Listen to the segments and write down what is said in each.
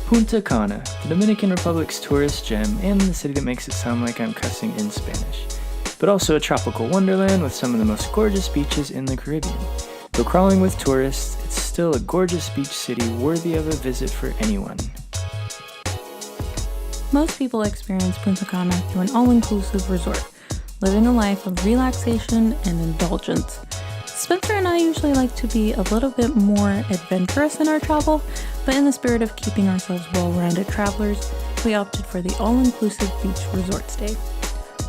Punta Cana, the Dominican Republic's tourist gem and the city that makes it sound like I'm cussing in Spanish, but also a tropical wonderland with some of the most gorgeous beaches in the Caribbean. Though crawling with tourists, it's still a gorgeous beach city worthy of a visit for anyone. Most people experience Punta Cana through an all-inclusive resort, living a life of relaxation and indulgence. Spencer and I usually like to be a little bit more adventurous in our travel, but in the spirit of keeping ourselves well-rounded travelers, we opted for the all-inclusive beach resort stay.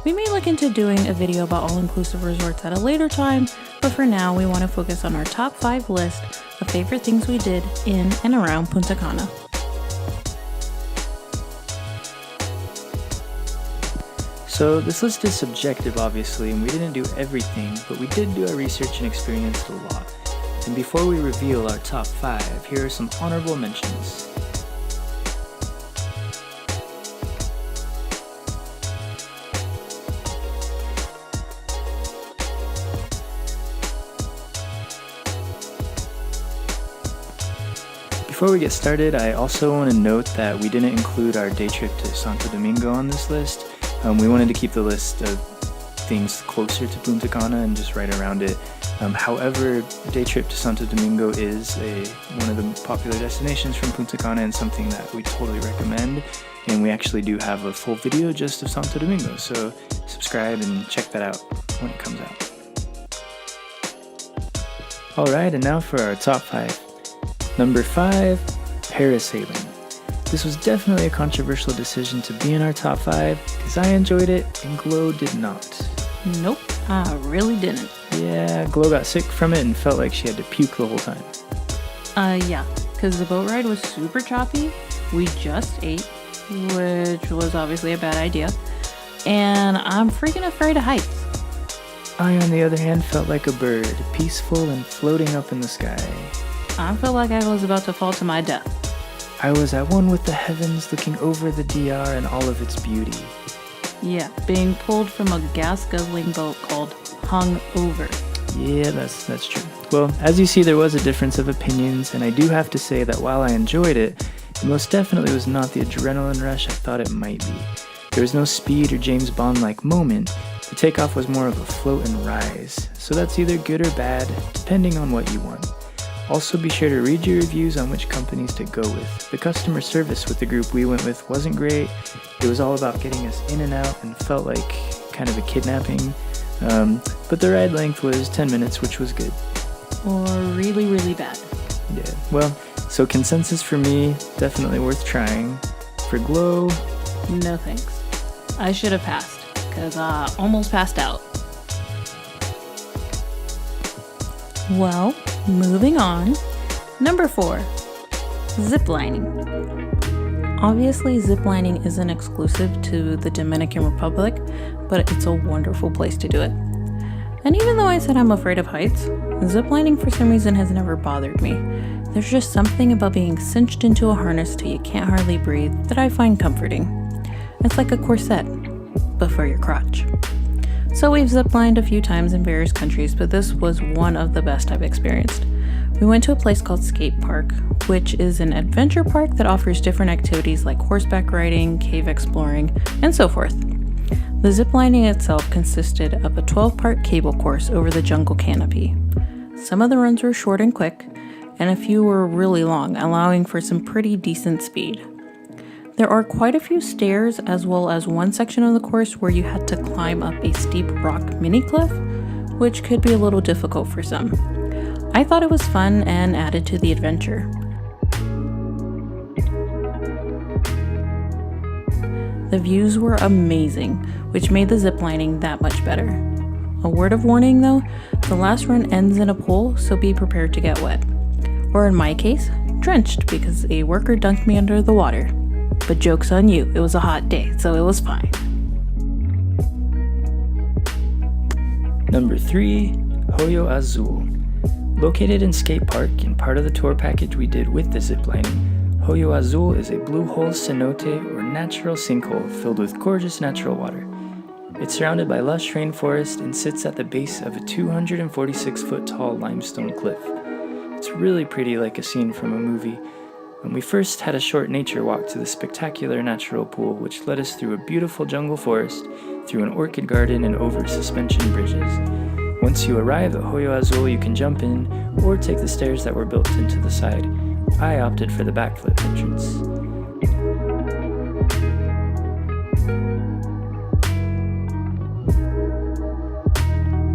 We may look into doing a video about all-inclusive resorts at a later time, but for now we want to focus on our top 5 list of favorite things we did in and around Punta Cana. So this list is subjective obviously, and we didn't do everything, but we did do our research and experienced a lot. And before we reveal our top 5, here are some honorable mentions. Before we get started, I also want to note that we didn't include our day trip to Santo Domingo on this list. We wanted to keep the list of things closer to Punta Cana and just right around it. However, a day trip to Santo Domingo is one of the popular destinations from Punta Cana and something that we totally recommend. And we actually do have a full video just of Santo Domingo, so subscribe and check that out when it comes out. Alright, and now for our top 5. Number 5, parasailing. This was definitely a controversial decision to be in our top 5 because I enjoyed it and Glow did not. Nope, I really didn't. Yeah, Glow got sick from it and felt like she had to puke the whole time. Yeah, because the boat ride was super choppy. We just ate, which was obviously a bad idea. And I'm freaking afraid of heights. I, on the other hand, felt like a bird, peaceful and floating up in the sky. I felt like I was about to fall to my death. I was at one with the heavens, looking over the DR and all of its beauty. Yeah, being pulled from a gas-guzzling boat called Hung Over. Yeah, that's true. Well, as you see, there was a difference of opinions, and I do have to say that while I enjoyed it, it most definitely was not the adrenaline rush I thought it might be. There was no speed or James Bond-like moment. The takeoff was more of a float and rise, so that's either good or bad, depending on what you want. Also, be sure to read your reviews on which companies to go with. The customer service with the group we went with wasn't great. It was all about getting us in and out and felt like kind of a kidnapping. But the ride length was 10 minutes, which was good. Or really, really bad. Yeah, well, so consensus for me, definitely worth trying. For Glow, no thanks. I should have passed, because I almost passed out. Well, moving on. Number 4, ziplining. Obviously, ziplining isn't exclusive to the Dominican Republic, but it's a wonderful place to do it. And even though I said I'm afraid of heights, ziplining for some reason has never bothered me. There's just something about being cinched into a harness till you can't hardly breathe that I find comforting. It's like a corset, but for your crotch. So we've ziplined a few times in various countries, but this was one of the best I've experienced. We went to a place called Skate Park, which is an adventure park that offers different activities like horseback riding, cave exploring, and so forth. The ziplining itself consisted of a 12-part cable course over the jungle canopy. Some of the runs were short and quick, and a few were really long, allowing for some pretty decent speed. There are quite a few stairs, as well as one section of the course where you had to climb up a steep rock mini-cliff, which could be a little difficult for some. I thought it was fun and added to the adventure. The views were amazing, which made the ziplining that much better. A word of warning though, the last run ends in a pool, so be prepared to get wet. Or in my case, drenched because a worker dunked me under the water. But joke's on you, it was a hot day, so it was fine. Number 3, Hoyo Azul. Located in Skate Park and part of the tour package we did with the ziplining, Hoyo Azul is a blue hole cenote or natural sinkhole filled with gorgeous natural water. It's surrounded by lush rainforest and sits at the base of a 246-foot tall limestone cliff. It's really pretty, like a scene from a movie. And we first had a short nature walk to the spectacular natural pool, which led us through a beautiful jungle forest, through an orchid garden, and over suspension bridges. Once you arrive at Hoyo Azul, you can jump in or take the stairs that were built into the side. I opted for the backflip entrance.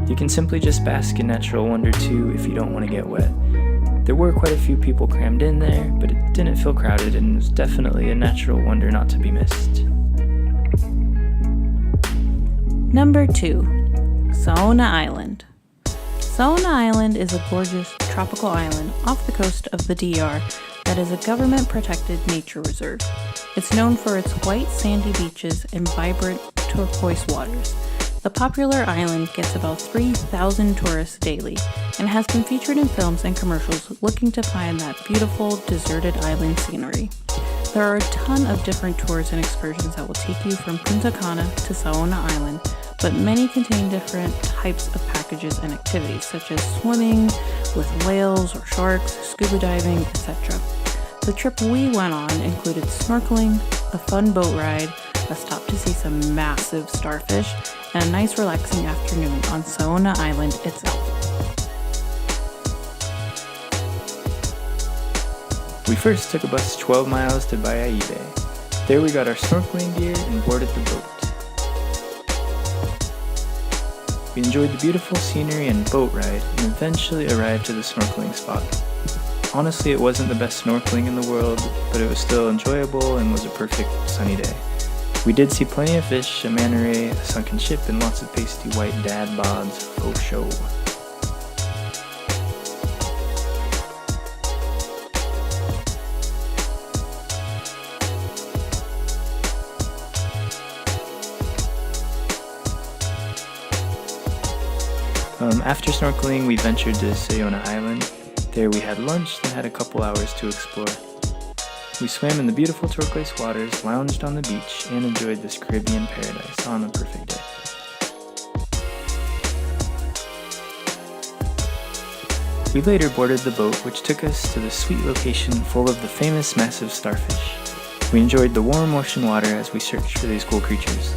You can simply just bask in natural wonder too if you don't want to get wet. There were quite a few people crammed in there, but it didn't feel crowded and was definitely a natural wonder not to be missed. Number 2. Saona Island. Saona Island is a gorgeous tropical island off the coast of the DR that is a government-protected nature reserve. It's known for its white sandy beaches and vibrant turquoise waters. The popular island gets about 3,000 tourists daily and has been featured in films and commercials looking to find that beautiful, deserted island scenery. There are a ton of different tours and excursions that will take you from Punta Cana to Saona Island, but many contain different types of packages and activities, such as swimming with whales or sharks, scuba diving, etc. The trip we went on included snorkeling, a fun boat ride, a stop to see some massive starfish, and a nice relaxing afternoon on Saona Island itself. We first took a bus 12 miles to Bayaibe. There we got our snorkeling gear and boarded the boat. We enjoyed the beautiful scenery and boat ride and eventually arrived to the snorkeling spot. Honestly, it wasn't the best snorkeling in the world, but it was still enjoyable and was a perfect sunny day. We did see plenty of fish, a manta ray, a sunken ship, and lots of pasty white dad bods for show. After snorkeling, we ventured to Saona Island. There we had lunch and had a couple hours to explore. We swam in the beautiful turquoise waters, lounged on the beach, and enjoyed this Caribbean paradise on a perfect day. We later boarded the boat, which took us to the sweet location full of the famous massive starfish. We enjoyed the warm ocean water as we searched for these cool creatures.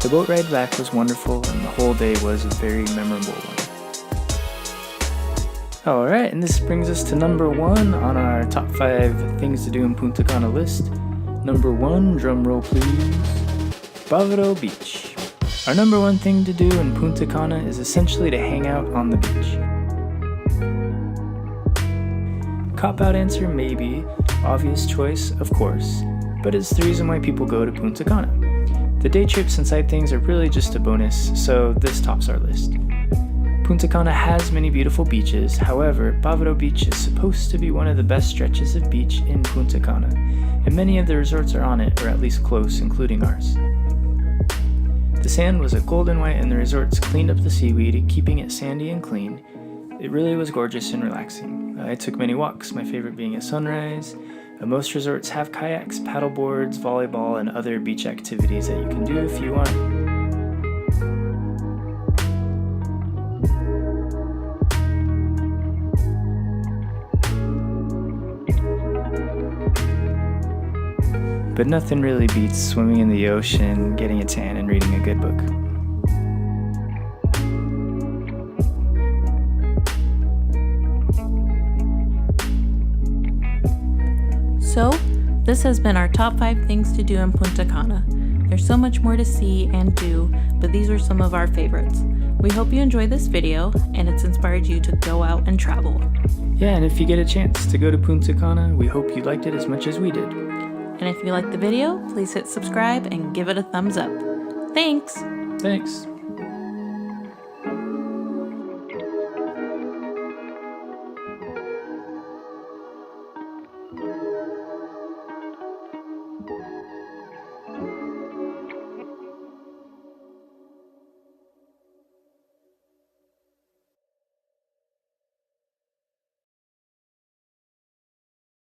The boat ride back was wonderful, and the whole day was a very memorable one. Alright, and this brings us to number 1 on our top 5 things to do in Punta Cana list. Number 1, drum roll please, Bávaro Beach. Our number 1 thing to do in Punta Cana is essentially to hang out on the beach. Cop-out answer maybe, obvious choice of course, but it's the reason why people go to Punta Cana. The day trips and side things are really just a bonus, so this tops our list. Punta Cana has many beautiful beaches, however, Bávaro Beach is supposed to be one of the best stretches of beach in Punta Cana, and many of the resorts are on it, or at least close, including ours. The sand was a golden white and the resorts cleaned up the seaweed, keeping it sandy and clean. It really was gorgeous and relaxing. I took many walks, my favorite being at sunrise. Most resorts have kayaks, paddleboards, volleyball, and other beach activities that you can do if you want. But nothing really beats swimming in the ocean, getting a tan, and reading a good book. So, this has been our top 5 things to do in Punta Cana. There's so much more to see and do, but these are some of our favorites. We hope you enjoyed this video and it's inspired you to go out and travel. Yeah, and if you get a chance to go to Punta Cana, we hope you liked it as much as we did. And if you liked the video, please hit subscribe and give it a thumbs up. Thanks! Thanks.